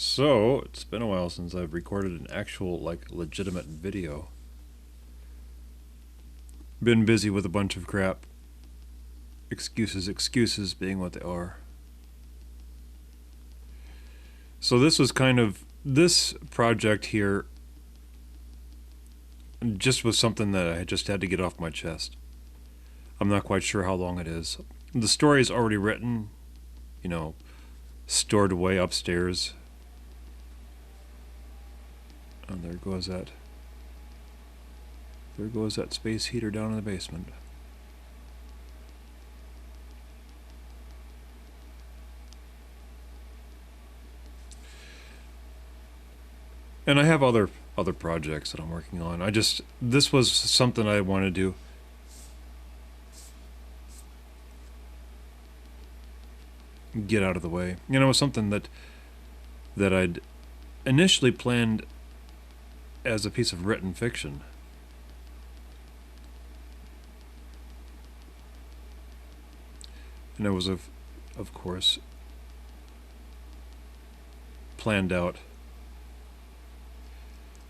So, it's been a while since I've recorded an actual, legitimate video. Been busy with a bunch of crap. Excuses being what they are. So this project here just was something that I just had to get off my chest. I'm not quite sure how long it is. The story is already written, stored away upstairs. Oh, there goes that space heater down in the basement. And I have other projects that I'm working on. This was something I wanted to get out of the way. It was something that I'd initially planned as a piece of written fiction. And it was, of course, planned out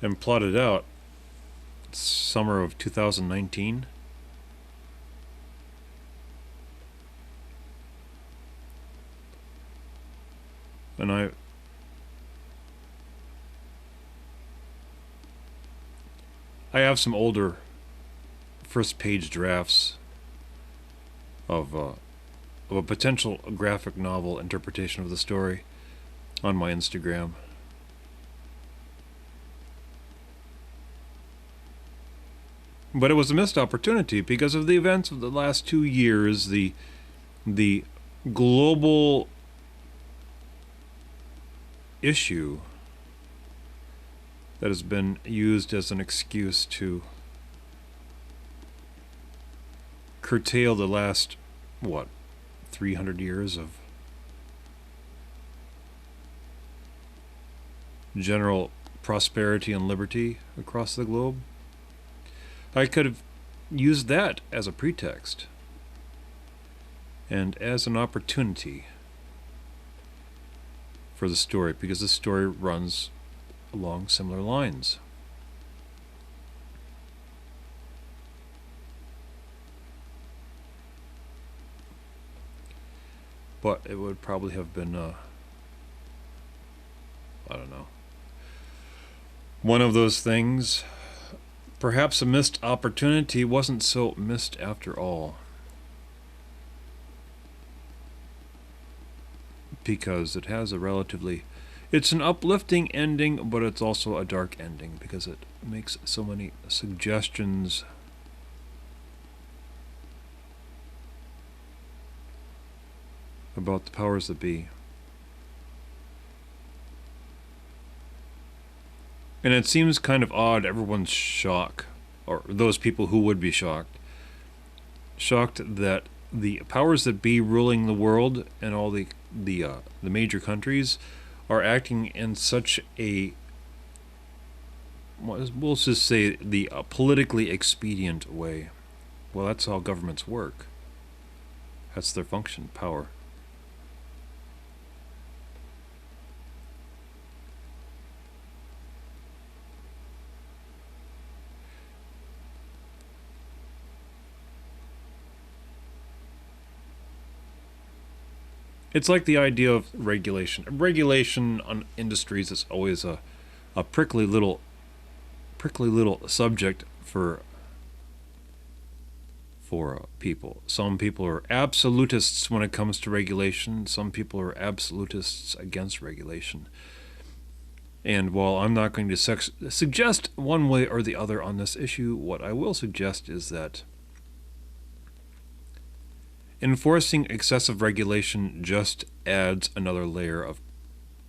and plotted out summer of 2019. And I have some older first page drafts of a potential graphic novel interpretation of the story on my Instagram. But it was a missed opportunity because of the events of the last 2 years, the global issue that has been used as an excuse to curtail the last, 300 years of general prosperity and liberty across the globe. I could have used that as a pretext and as an opportunity for the story, because the story runs along similar lines. But it would probably have been, I don't know, one of those things. Perhaps a missed opportunity wasn't so missed after all. Because it has it's an uplifting ending, but it's also a dark ending because it makes so many suggestions about the powers that be. And it seems kind of odd, everyone's shocked, or those people who would be shocked that the powers that be ruling the world and all the major countries are acting in such a, we'll just say, the politically expedient way. Well, that's how governments work. That's their function, power. It's like the idea of regulation. Regulation on industries is always a prickly little subject for people. Some people are absolutists when it comes to regulation. Some people are absolutists against regulation. And while I'm not going to suggest one way or the other on this issue, what I will suggest is that enforcing excessive regulation just adds another layer of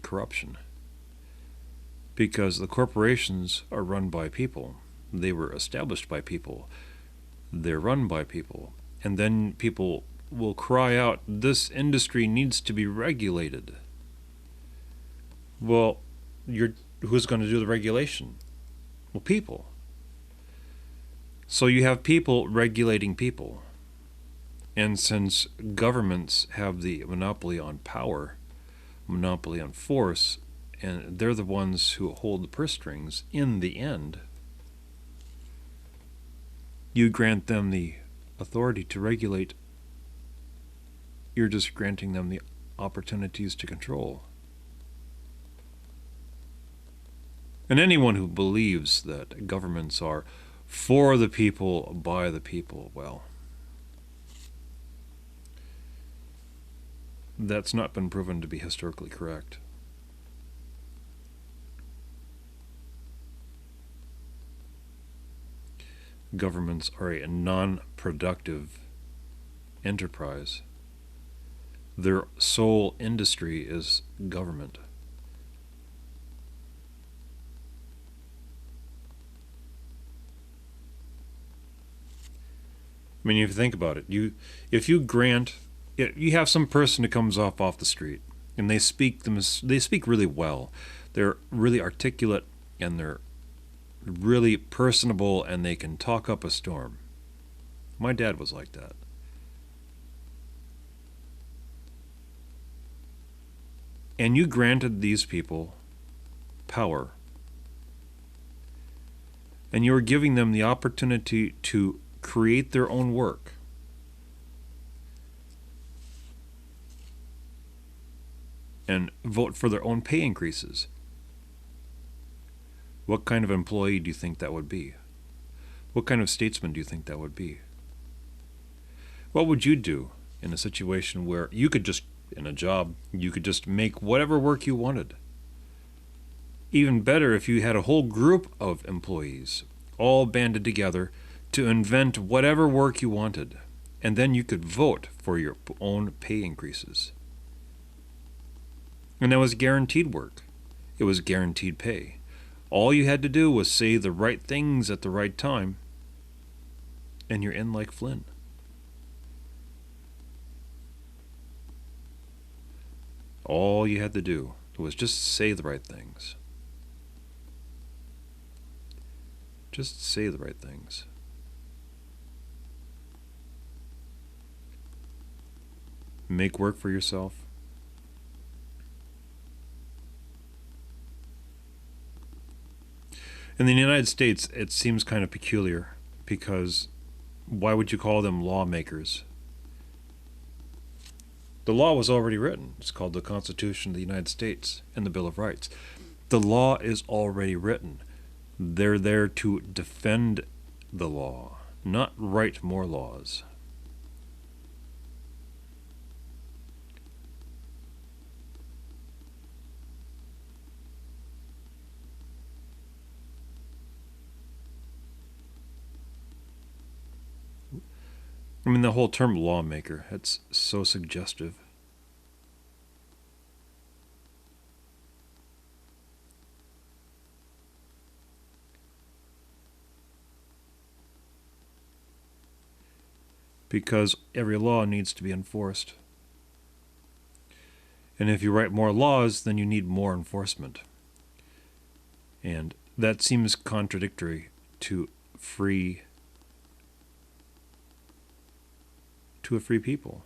corruption. Because the corporations are run by people. They were established by people. They're run by people. And then people will cry out, this industry needs to be regulated. Well, who's going to do the regulation? Well, people. So you have people regulating people. And since governments have the monopoly on power, monopoly on force, and they're the ones who hold the purse strings in the end. You grant them the authority to regulate, you're just granting them the opportunities to control. And anyone who believes that governments are for the people, by the people, well, that's not been proven to be historically correct. Governments are a non-productive enterprise. Their sole industry is government. I mean, if you think about it, if you grant, you have some person who comes off the street, and they speak really well. They're really articulate, and they're really personable, and they can talk up a storm. My dad was like that. And you granted these people power, and you were giving them the opportunity to create their own work. And vote for their own pay increases. What kind of employee do you think that would be? What kind of statesman do you think that would be? What would you do in a situation where you could just, in a job, you could just make whatever work you wanted? Even better if you had a whole group of employees all banded together to invent whatever work you wanted, and then you could vote for your own pay increases. And that was guaranteed work. It was guaranteed pay. All you had to do was say the right things at the right time, and you're in like Flynn. All you had to do was just say the right things. Just say the right things. Make work for yourself. In the United States, it seems kind of peculiar because why would you call them lawmakers? The law was already written. It's called the Constitution of the United States and the Bill of Rights. The law is already written. They're there to defend the law, not write more laws. I mean, the whole term lawmaker, it's so suggestive. Because every law needs to be enforced. And if you write more laws, then you need more enforcement. And that seems contradictory to a free people.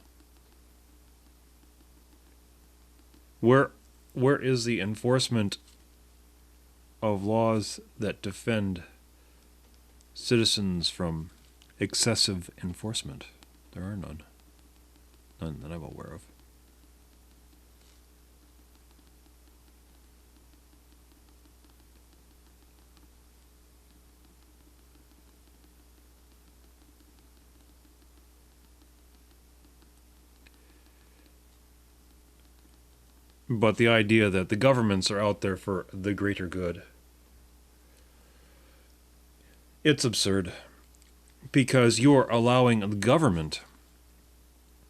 Where is the enforcement of laws that defend citizens from excessive enforcement? There are none. None that I'm aware of. But the idea that the governments are out there for the greater good, it's absurd. Because you're allowing the government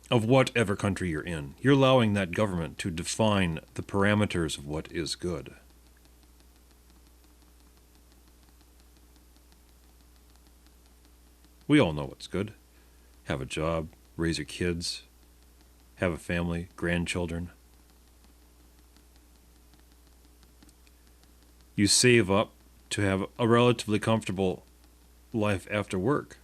of whatever country you're in, you're allowing that government to define the parameters of what is good. We all know what's good. Have a job, raise your kids, have a family, grandchildren. You save up to have a relatively comfortable life after work.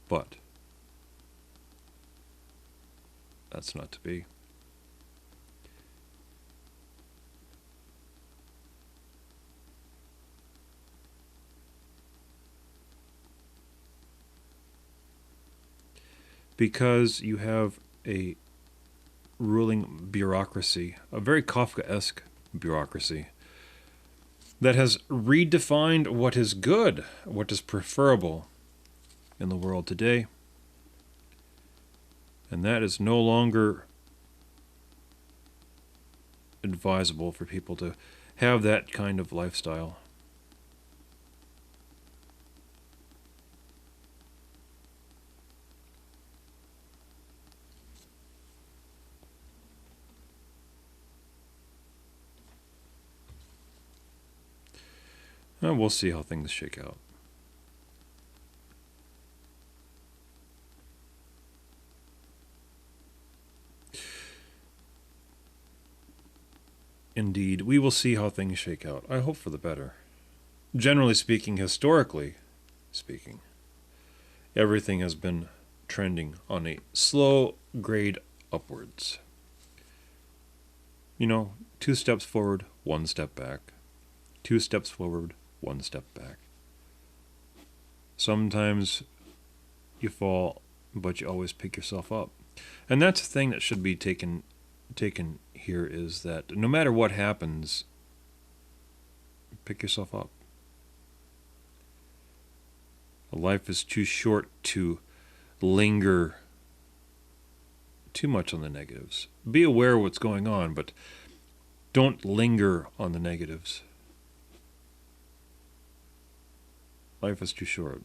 But That's not to be. Because you have a ruling bureaucracy, a very Kafkaesque bureaucracy, that has redefined what is good, what is preferable in the world today. And that is no longer advisable for people to have that kind of lifestyle. And we'll see how things shake out. Indeed, we will see how things shake out. I hope for the better. Generally speaking, historically speaking, everything has been trending on a slow grade upwards. 2 steps forward, 1 step back. 2 steps forward, 1 step back. Sometimes you fall, but you always pick yourself up. And that's the thing that should be taken here, is that no matter what happens, pick yourself up. Life is too short to linger too much on the negatives. Be aware of what's going on, but don't linger on the negatives. Life is too short.